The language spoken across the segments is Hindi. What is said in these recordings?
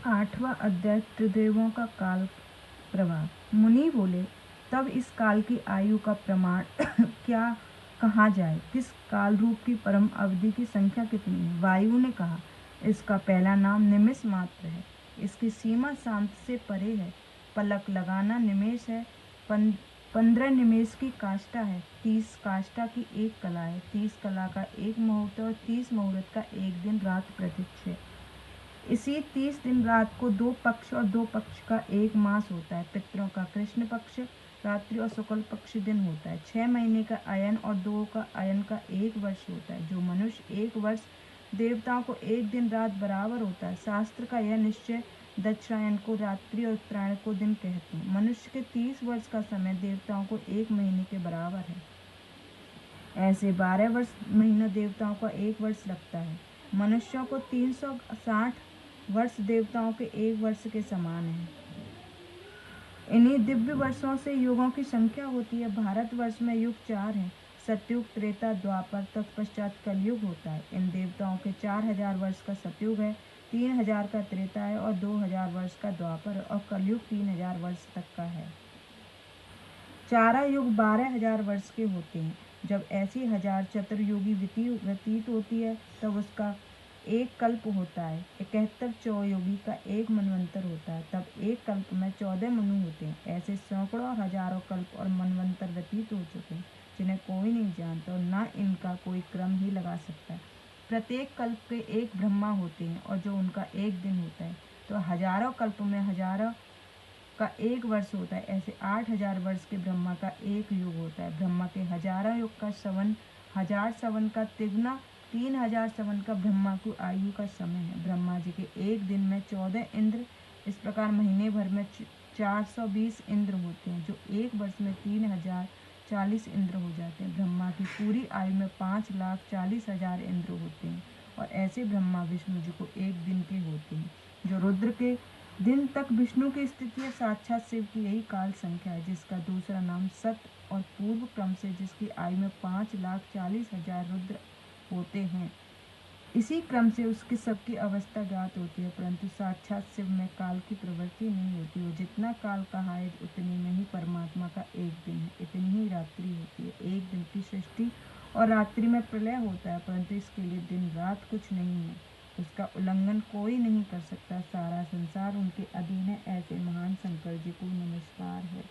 आठवां अध्याय त्रिदेवों का काल प्रभाव। मुनि बोले, तब इस काल की आयु का प्रमाण क्या कहा जाए? किस काल रूप की परम अवधि की संख्या कितनी है? वायु ने कहा, इसका पहला नाम निमिष मात्र है। इसकी सीमा शांत से परे है। पलक लगाना निमेष है। 15 निमेष की काष्ठा है। 30 काष्ठा की एक कला है। 30 कला का एक मुहूर्त और 30 मुहूर्त का एक दिन रात प्रत्यक्ष है। इसी 30 दिन रात को 2 पक्ष और 2 पक्ष का एक मास होता है। पितरों का कृष्ण पक्ष रात्रि और शुक्ल पक्ष दिन होता है। 6 महीने का अयन और 2 का अयन का 1 वर्ष होता है। जो मनुष्य 1 वर्ष, देवताओं को 1 दिन रात बराबर होता है। शास्त्र का यह निश्चय दक्षिणायन को रात्रि और उत्तरायण को दिन कहते हैं। मनुष्य के 30 वर्ष का समय देवताओं को 1 महीने के बराबर है। ऐसे 12 वर्ष महीना देवताओं का 1 वर्ष लगता है। मनुष्यों को 360 वर्ष देवताओं के 1 वर्ष के समान है। इन्हीं दिव्य वर्षों से युगों की संख्या होती है। भारतवर्ष में युग 4 हैं। सतयुग, त्रेता, द्वापर, तत्पश्चात कलयुग होता है। इन देवताओं के 4000 वर्ष का सतयुग है, 3000 का त्रेता है और 2000 वर्ष का द्वापर और कलयुग 3000 वर्ष तक का है। चारा युग 12,000 वर्ष के होते हैं। जब ऐसी 1000 चतुर्युगी व्यतीत होती है तब उसका एक कल्प होता है। 71 चौयुगी का एक मनवंतर होता है। तब एक कल्प में 14 मनु होते हैं। ऐसे सैकड़ों और हजारों कल्प और मनवंतर व्यतीत हो चुके हैं, जिन्हें कोई नहीं जानता और न इनका कोई क्रम ही लगा सकता है। प्रत्येक कल्प के एक ब्रह्मा होते हैं और जो उनका एक दिन होता है। तो हजारों कल्प में हजारों का एक वर्ष होता है। ऐसे 8000 वर्ष के ब्रह्मा का एक युग होता है। ब्रह्मा के हजारों युग का सवन, 1000 सवन का तिगुना, 3000 सवन का ब्रह्मा की आयु का समय है। ब्रह्मा जी के एक दिन में 14 इंद्र, इस प्रकार महीने भर में 420 इंद्र होते हैं, जो एक वर्ष में 3040 इंद्र हो जाते हैं। ब्रह्मा की पूरी आयु में 5,40,000 इंद्र होते हैं और ऐसे ब्रह्मा विष्णु जी को एक दिन के होते हैं। जो रुद्र के दिन तक विष्णु की स्थिति है, साक्षात शिव की यही काल संख्या है, जिसका दूसरा नाम सत और पूर्व क्रम से जिसकी आयु में 5,40,000 रुद्र होते हैं। इसी क्रम से उसकी सबकी अवस्था ज्ञात होती है, परंतु साक्षात शिव में काल की प्रवृत्ति नहीं होती। वो जितना काल कहा है उतनी में ही परमात्मा का एक दिन है, इतनी ही रात्रि होती है। एक दिन की सृष्टि और रात्रि में प्रलय होता है, परंतु इसके लिए दिन रात कुछ नहीं है। उसका उल्लंघन कोई नहीं कर सकता। सारा संसार उनके अधीन है। ऐसे महान शंकर जी को नमस्कार है।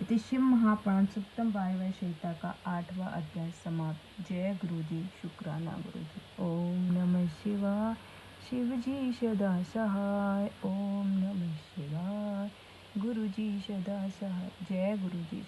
इति शिव महापुराण सुक्तम वायव्य संहिता का 8वां अध्याय समाप्त। जय गुरु जी, शुक्राना गुरु जी। ओम नमः शिवाय। शिव जी सदा सहाय। ओम नमः शिवाय। गुरु जी सदा सहाय। जय गुरु जी।